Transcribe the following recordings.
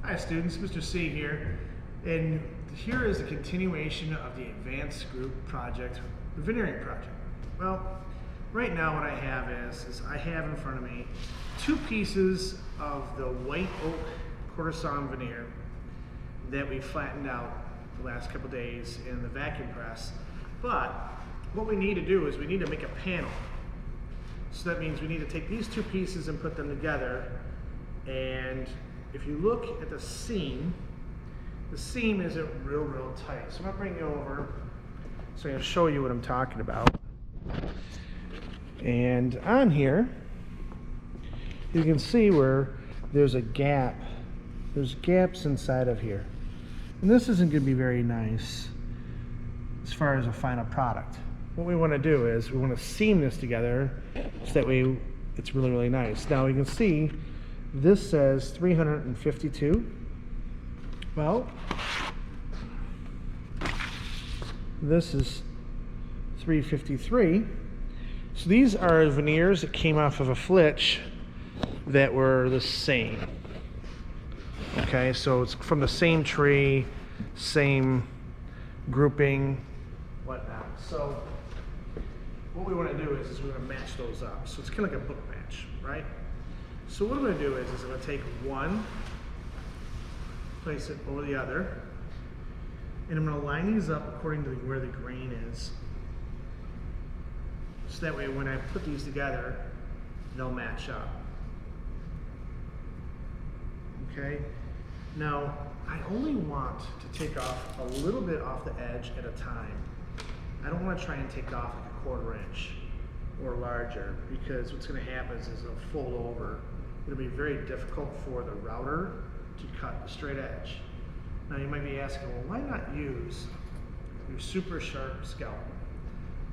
Hi students, Mr. C here, and here is a continuation of the advanced group project, the veneering project. Well, right now what I have is I have in front of me two pieces of the white oak quarter-sawn veneer that we flattened out the last couple days in the vacuum press. But what we need to do is we need to make a panel. So that means we need to take these two pieces and put them together, and if you look at the seam isn't real tight. So I'm gonna bring you over so I'm gonna show you what I'm talking about. And on here, you can see where there's a gap. There's gaps inside of here. And this isn't gonna be very nice as far as a final product. What we wanna do is we wanna seam this together so that way it's really nice. Now you can see this says 352. Well, this is 353. So these are veneers that came off of a flitch that were the same. Okay, so it's from the same tree, same grouping, whatnot. So what we want to do is we're going to match those up. So it's kind of like a book match, right? So what I'm going to do is I'm going to take one, place it over the other, and I'm going to line these up according to where the grain is. So that way when I put these together, they'll match up. Okay? Now, I only want to take off a little bit off the edge at a time. I don't want to try and take off like a 1/4 inch or larger, because what's going to happen is it'll fold over. It'll be very difficult for the router to cut the straight edge. Now you might be asking, well, why not use your super sharp scalpel?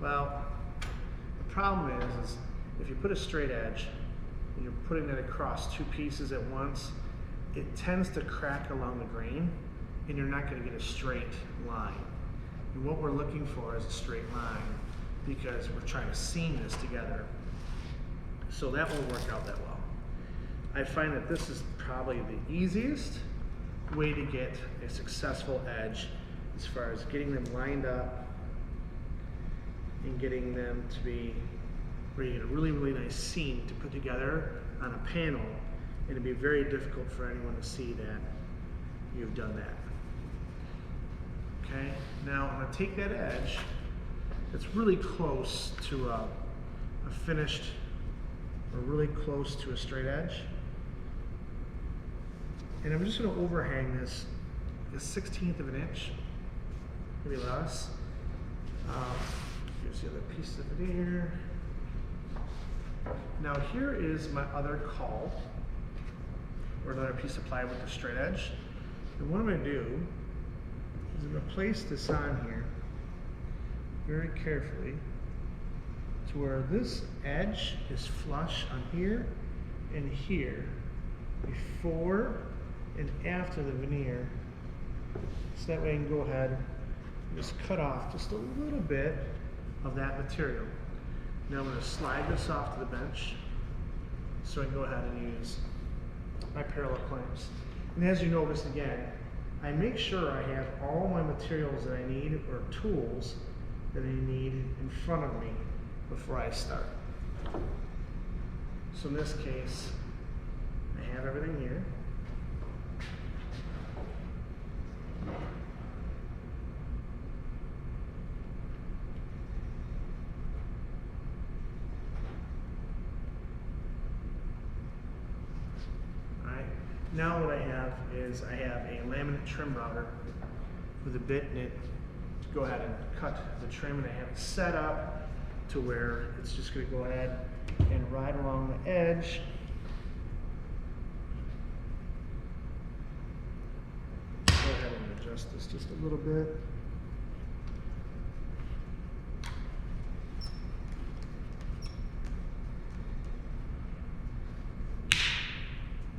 Well, the problem is if you put a straight edge and you're putting it across two pieces at once, it tends to crack along the grain and you're not going to get a straight line. And what we're looking for is a straight line, because we're trying to seam this together. So that won't work out that well. I find that this is probably the easiest way to get a successful edge as far as getting them lined up and getting them to be where you get a really nice seam to put together on a panel, and it'd be very difficult for anyone to see that you've done that. Okay, now I'm going to take that edge that's really close to a finished, or really close to a straight edge, and I'm just going to overhang this a 1/16 of an inch, maybe less. Here's the other piece of veneer. Now here is my other caul, or another piece of plywood with a straight edge. And what I'm going to do is I'm going to place this on here very carefully to where this edge is flush on here and here, before and after the veneer, so that way I can go ahead and just cut off just a little bit of that material. Now I'm going to slide this off to the bench so I can go ahead and use my parallel clamps. And as you notice, again, I make sure I have all my materials that I need, or tools that I need, in front of me before I start. So in this case, I have everything here. Now what I have is I have a laminate trim router with a bit in it to go ahead and cut the trim, and I have it set up to where it's just going to go ahead and ride along the edge. Go ahead and adjust this just a little bit.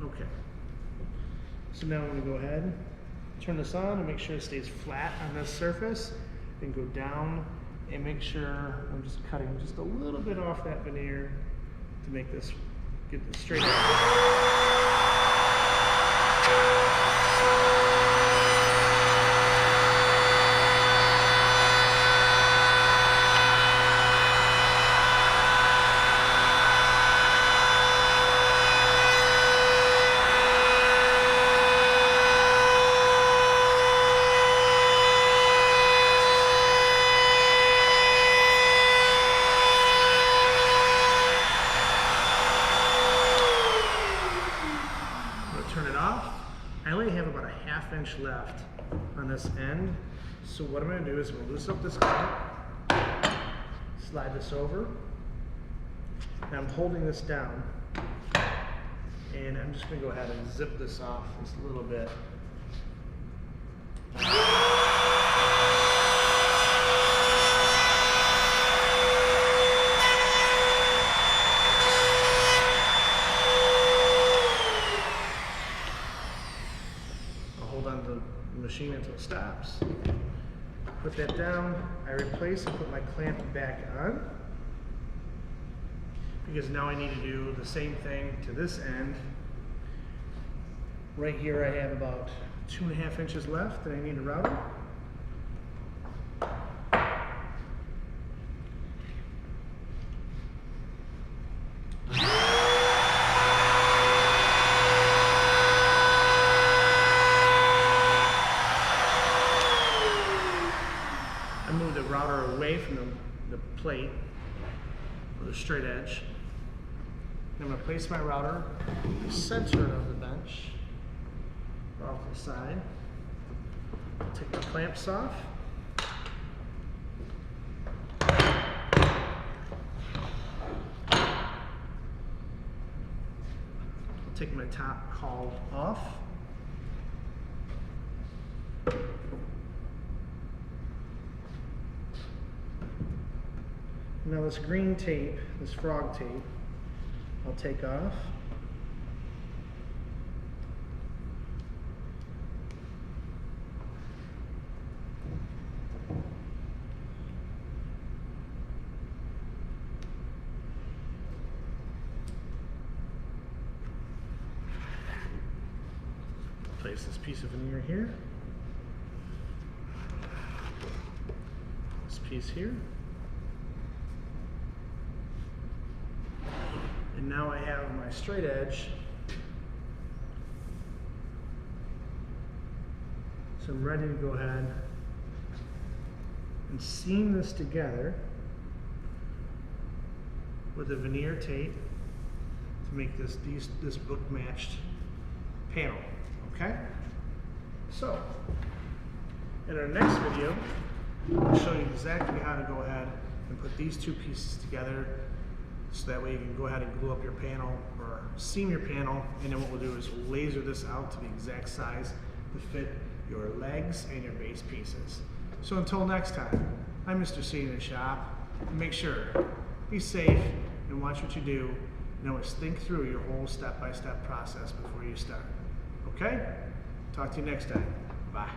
Okay. So now I'm going to go ahead, turn this on and make sure it stays flat on this surface, then go down and make sure I'm just cutting just a little bit off that veneer to make this, get this straight. turn it off. I only have about a 1/2 inch left on this end. So what I'm going to do is I'm going to loosen up this clamp, slide this over, and I'm holding this down. And I'm just going to go ahead and zip this off just a little bit. The machine until it stops. Put that down. I replace and put my clamp back on because now I need to do the same thing to this end. Right here I have about 2.5 inches left that I need to router. I move the router away from the plate, or the straight edge. I'm going to place my router in the center of the bench, off to the side. Take my clamps off. Take my top caul off. Now this green tape, this frog tape, I'll take off. Place this piece of veneer here. This piece here. And now I have my straight edge. So I'm ready to go ahead and seam this together with the veneer tape to make this book matched panel. Okay? So, in our next video, I'll show you exactly how to go ahead and put these two pieces together so that way you can go ahead and glue up your panel or seam your panel, and then what we'll do is we'll laser this out to the exact size to fit your legs and your base pieces. So until next time, I'm Mr. C in the shop. Make sure, be safe and watch what you do, and always think through your whole step-by-step process before you start. Okay? Talk to you next time. Bye.